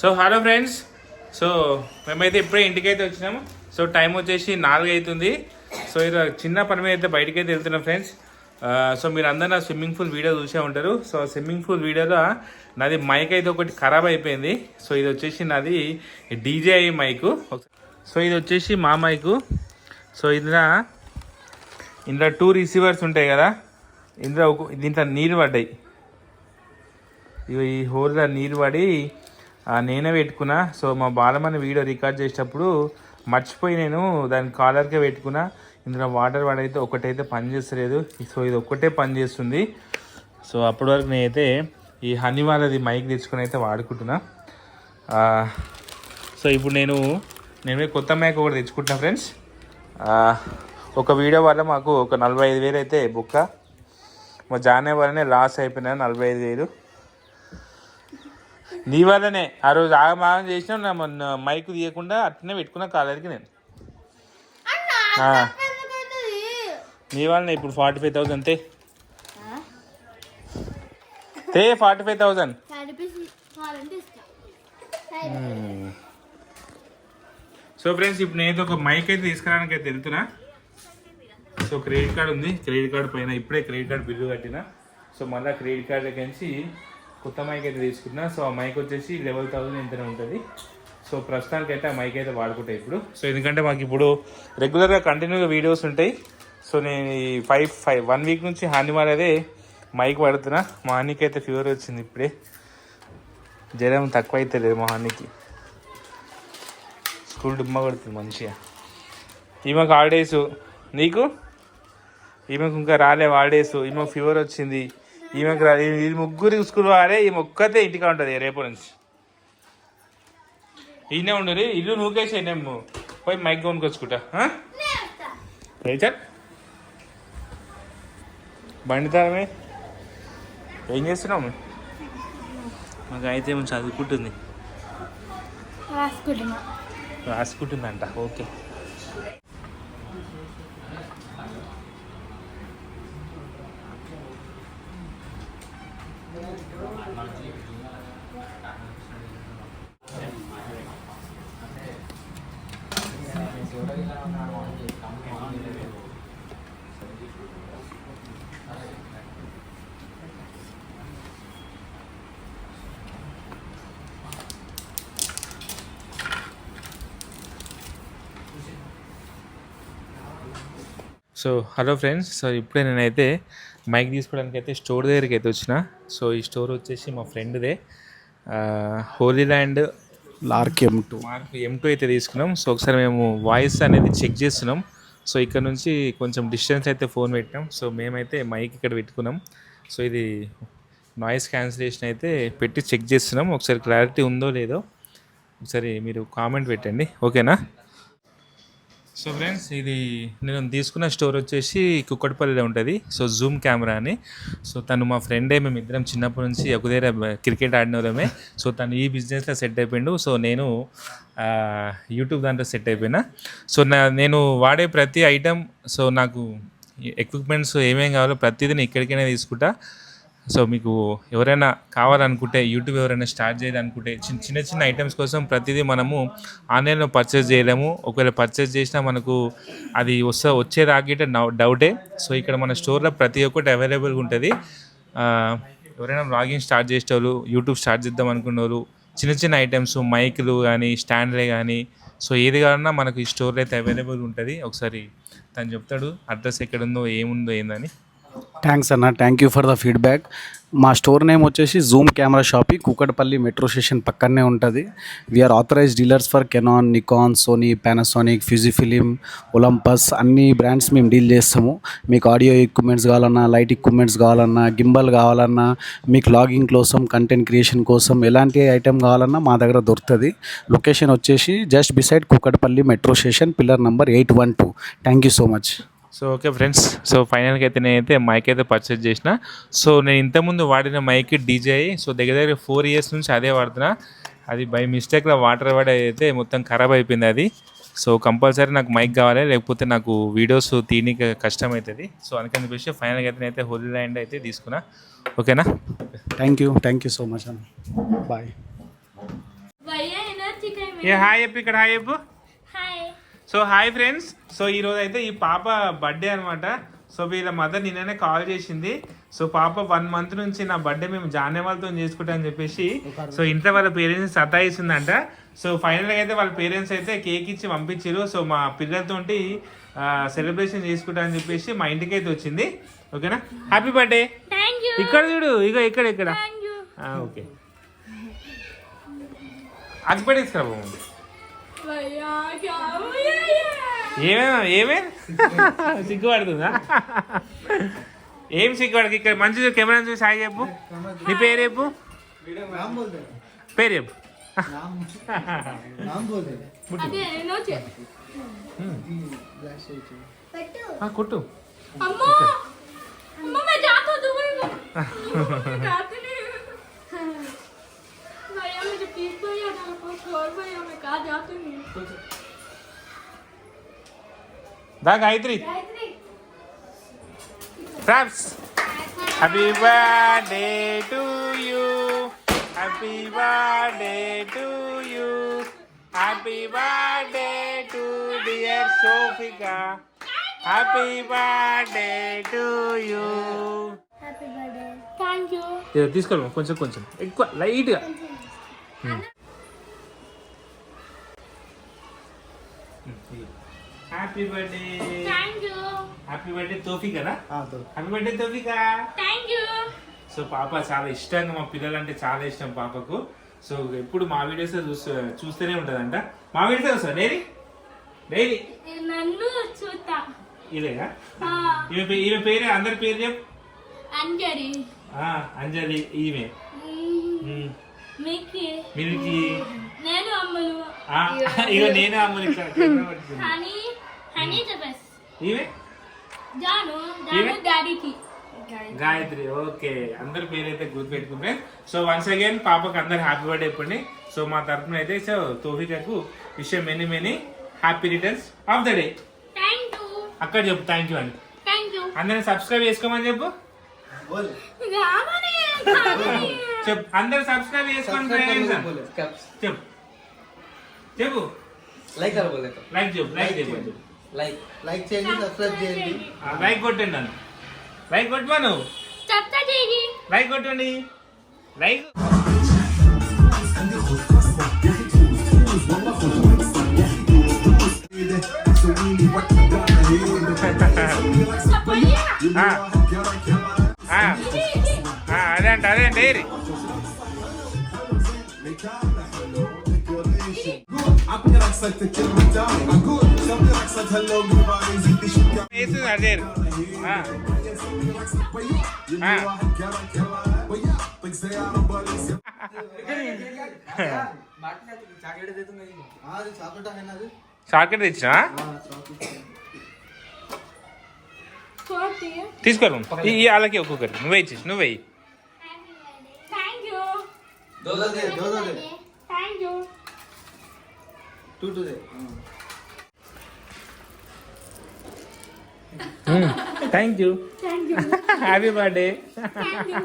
So hello friends. So మేమైతే ఇప్పుడే ఇంటికైతే వచ్చినాము. సో టైం వచ్చేసి 4 అవుతుంది. సో ఇది చిన్న పని మీద అయితే బయటకైతే వెళ్తున్నాం ఫ్రెండ్స్. సో మీరు అందరు నా స్విమ్మింగ్ పూల్ వీడియో చూసే ఉంటారు. సో స్విమ్మింగ్ పూల్ వీడియోలో నాది మైక్ అయితే ఒకటి ఖరాబ్ అయిపోయింది. సో ఇది వచ్చేసి నాది DJI మైకు. సో ఇది వచ్చేసి మా మైకు. సో ఇందులో 2 రిసీవర్స్ ఉంటాయి కదా, దీంట్లో నీరు పడ్డాయి. ఈ హోల్లో నీరు పడి నేనే పెట్టుకున్నా. సో మా బాలమని వీడియో రికార్డ్ చేసేటప్పుడు మర్చిపోయి నేను దాని కాలర్కే పెట్టుకున్నా. ఇందులో వాటర్ పడైతే ఒకటైతే పని చేస్తలేదు. సో ఇది ఒక్కటే పని చేస్తుంది. సో అప్పటి వరకు నేనైతే ఈ హనీ వాళ్ళది మైక్ తెచ్చుకొని అయితే వాడుకుంటున్నా. సో ఇప్పుడు నేను కొత్త మైక్ ఒకటి తెచ్చుకుంటున్నా ఫ్రెండ్స్. ఒక వీడియో వల్ల మాకు ఒక 45,000 అయితే బుక్క. మా జానే వల్లనే లాస్ అయిపోయినా 45,000. నీ వల్లనే ఆ రోజు ఆగమాగం చేసినా నా మైక్ తీయకుండా అట్నే పెట్టుకున్నా కాలర్కి నేను. నీ వల్లనే ఇప్పుడు 45,000 అంతే. 45,000. సో ఫ్రెండ్స్ ఇప్పుడు నేను ఒక మైక్ అయితే తీసుకురావడానికి అయితే వెళ్తున్నా. సో క్రెడిట్ కార్డు ఉంది, క్రెడిట్ కార్డు పైన ఇప్పుడే క్రెడిట్ కార్డు బిల్లు కట్టినా. సో మళ్ళీ క్రెడిట్ కార్డులకి కొత్త మైక్ అయితే తీసుకున్నా. సో ఆ మైక్ వచ్చేసి 11,000 ఎంతనే ఉంటుంది. సో ప్రస్తుతానికి అయితే ఆ మైక్ అయితే వాడుకుంటాయి ఇప్పుడు. సో ఎందుకంటే మాకు ఇప్పుడు రెగ్యులర్గా కంటిన్యూగా వీడియోస్ ఉంటాయి. సో నేను ఈ 1 వీక్ నుంచి హాని మారేదే మైక్ వాడుతున్నా. మా హానికి అయితే ఫీవర్ వచ్చింది ఇప్పుడే. జ్వరం తక్కువ అయితే లేదు మా హానికి. స్కూల్ డుమ్మ కొడుతుంది మంచిగా. ఈమెకు హాలిడేస్, నీకు ఈమెకు ఇంకా రాలే హాలిడేస్. ఈమెకు ఫీవర్ వచ్చింది, ఈమెకు రా. ఈ ముగ్గురు స్కూల్ వారే, ఈ ఒక్కతే ఇంటికా ఉంటుంది రేపు నుంచి. ఈయనే ఉండరు, ఇల్లు నూకేసి నేను పోయి మైక్ కొనుక్కొచ్చుకుంటా. బండితారమే ఏం చేస్తున్నావు? మాకు అయితే ఏమో చదువుకుంటుంది, రాసుకుంటుందంట. Okay. So hello friends. So ఇప్పుడే నేనైతే మైక్ తీసుకోవడానికి అయితే స్టోర్ దగ్గరికి అయితే వచ్చిన. సో ఈ స్టోర్ వచ్చేసి మా ఫ్రెండ్దే, హోలీ ల్యాండ్ మార్క్ M2 అయితే తీసుకున్నాం. సో ఒకసారి మేము వాయిస్ అనేది చెక్ చేస్తున్నాం. సో ఇక్కడ నుంచి కొంచెం డిస్టెన్స్ అయితే ఫోన్ పెట్టినాం. సో మేమైతే మైక్ ఇక్కడ పెట్టుకున్నాం. సో ఇది నాయిస్ క్యాన్సిలేషన్ అయితే పెట్టి చెక్ చేస్తున్నాం. ఒకసారి క్లారిటీ ఉందో లేదో ఒకసారి మీరు కామెంట్ పెట్టండి, ఓకేనా? సో ఫ్రెండ్స్ ఇది నేను తీసుకున్న స్టోర్ వచ్చేసి కుక్కటిపల్లిలో ఉంటుంది. సో జూమ్ కెమెరా అని. సో తను మా ఫ్రెండే, మేము ఇద్దరం చిన్నప్పటి నుంచి ఒక దగ్గర క్రికెట్ ఆడిన వాళ్ళమే. సో తను ఈ బిజినెస్లో సెట్ అయిపోయిండు. సో నేను యూట్యూబ్ దాంట్లో సెట్ అయిపోయినా. సో నేను వాడే ప్రతి ఐటమ్, సో నాకు ఎక్విప్మెంట్స్ ఏమేమి కావాలో ప్రతిదీ నేను ఇక్కడికైనా తీసుకుంటా. సో మీకు ఎవరైనా కావాలనుకుంటే, యూట్యూబ్ ఎవరైనా స్టార్ట్ చేయాలనుకుంటే, చిన్న ఐటమ్స్ కోసం ప్రతిదీ మనము ఆన్లైన్లో పర్చేస్ చేయలేము. ఒకవేళ పర్చేస్ చేసినా మనకు అది వచ్చేదాకితే డౌటే. సో ఇక్కడ మన స్టోర్లో ప్రతి ఒక్కటి అవైలబుల్గా ఉంటుంది. ఎవరైనా వ్లాగింగ్ స్టార్ట్ చేసేవాళ్ళు, యూట్యూబ్ స్టార్ట్ చేద్దాం అనుకునే వాళ్ళు, చిన్న ఐటమ్స్, మైకులు కానీ, స్టాండ్లే కానీ, సో ఏది కావాలన్నా మనకు ఈ స్టోర్లో అయితే అవైలబుల్ ఉంటుంది. ఒకసారి తను చెప్తాడు అడ్రస్ ఎక్కడుందో, ఏముందో, ఏందని. థ్యాంక్స్ అన్న, thank you for the feedback. మా స్టోర్ నేమ్ వచ్చేసి zoom camera shoppe, Kukatpally metro station పక్కనే ఉంటుంది. We are authorised dealers for Canon, Nikon, Sony, Panasonic, Fujifilm, Olympus అన్ని బ్రాండ్స్ మేము డీల్ చేస్తాము. మీకు ఆడియో ఎక్విప్మెంట్స్ కావాలన్నా, లైట్ ఎక్విప్మెంట్స్ కావాలన్నా, గింబల్ కావాలన్నా, మీకు లాగింగ్ కోసం, కంటెంట్ క్రియేషన్ కోసం ఎలాంటి ఐటెం కావాలన్నా మా దగ్గర దొరుకుతుంది. లొకేషన్ వచ్చేసి just beside Kukatpally metro station, pillar number 812. Thank you so much. So okay friends. So ఫైనల్గా అయితే నేనైతే మైక్ అయితే పర్చేస్ చేసిన. సో నేను ఇంతకుముందు వాడిన మైక్ DJI. సో దగ్గర 4 years నుంచి అదే వాడుతున్నా. అది బై మిస్టేక్లో వాటర్ పడి అయితే మొత్తం ఖరాబ్ అయిపోయింది అది. సో కంపల్సరీ నాకు మైక్ కావాలి, లేకపోతే నాకు వీడియోస్ తీయడానికి కష్టం అవుతుంది. సో అందుకని చెప్పేసి ఫైనల్గా అయితే నేనైతే హోలీ ల్యాండ్ అయితే తీసుకున్నా, ఓకేనా? థ్యాంక్ యూ సో మచ్ అన్న. బాయ్. ఏ హాయ్ చెప్పు, ఇక్కడ హాయ్ చెప్పు. Hi. So hi friends. So ఈరోజు అయితే ఈ పాప బర్త్డే అనమాట. సో వీళ్ళ మదర్ నిన్ననే కాల్ చేసింది. సో పాప 1 month నుంచి నా బర్త్డే మేము జానే వాళ్ళతో చేసుకుంటామని చెప్పేసి సో ఇంట్లో వాళ్ళ పేరెంట్స్ సతాయిస్తుందంట. సో ఫైనల్గా అయితే వాళ్ళ పేరెంట్స్ అయితే కేక్ ఇచ్చి పంపించారు. సో మా పిల్లలతోటి సెలబ్రేషన్ చేసుకుంటామని చెప్పేసి మా ఇంటికి అయితే వచ్చింది. ఓకేనా, హ్యాపీ బర్త్డే. Thank you. ఇక్కడ చూడు, ఇక ఇక్కడ ఇక్కడ. Thank you. ఓకే, అగ్గిపెట్టి తీసుకురా బాబు. భయ్యా క్యా ఏమే సిగ్గుపడుతుందా? ఏం సిగ్గుపడదు. ఇక్కడ మంచిగా కెమెరా చూసి హాయ్ చెప్పు. నీ పేరు చెప్పు, పేరు చెప్పు. అదే నోచే కొట్టు. అమ్మా అమ్మా मैं जाता हूं दुबई में जाते नहीं भैया मुझे प्लीज तो यार मेरे पास और भैया मैं कहाँ जाती नहीं దా గాయత్రి. ఫ్రాప్స్ happy birthday to you, happy birthday to you, happy birthday to dear Sofika, happy birthday to you. Happy birthday. Thank you. తీసుకోవాలి కొంచెం కొంచెం ఎక్కువ లైట్గా. Happy birthday. Thank you. Happy birthday Thofik కదా. Happy birthday Thofika. Thank you. So పాప చాలా ఇష్టంగా, మా పిల్లలంటే చాలా ఇష్టం పాపకు. సో ఎప్పుడు మా వీడియోస్ చూస్తూనే ఉంటుందంట. మా వీడియోస్ వస్తా డైలీ డైలీ. నన్ను చూస్తా. ఇదేగా ఈమె పేరు, అందరి పేరు చెప్పు. అంజలి. అంజలి. ఈమె మిక్కీ. మిల్కీ. నేను అమ్మలు. ఇగో నేను అమ్మని ఇక్కడ. హనీ. హనీ చెప్పేసి. ఈమె జాను. జాను డాడీకి. గాయత్రి. ఓకే, అందరి పేరు అయితే గుర్తుపెట్టుకుంటే. సో వన్స్ అగైన్ పాపకు అందరు హ్యాపీ బర్త్డే చెప్పండి. సో మా తరఫున అయితే సో తోఫికకు wish many many happy returns of the day. Thank you. అక్కడ చెప్పు థ్యాంక్ యూ అని. Thank you. అందరిని సబ్స్క్రైబ్ చేసుకోమని చెప్పు. రామని. చెప్పు, అందరు సబ్స్క్రైబ్ చేసుకోండి ఫ్రెండ్స్. చెప్పు చెప్పు. లైక్ కరబోలే లైక్ చెప్పు, లైక్ చెప్పు. లైక్ చేయండి, సబ్స్క్రైబ్ చేయండి. లైక్ కొట్టండి నన్ను. లైక్ కొట్టమను. చెప్తా చేయి. లైక్ కొట్టండి. లైక్. అదే అంట, అదే అండి. అదే చాక్లెట్ తెచ్చినా తీసుకోరు. వాళ్ళకి ఒక్కొక్కరు నువ్వే ఇచ్చేసి నువ్వే. Thank you. दो दे థ్యాంక్ యూ. टू दे. Thank you. Thank you. Happy birthday. Thank you.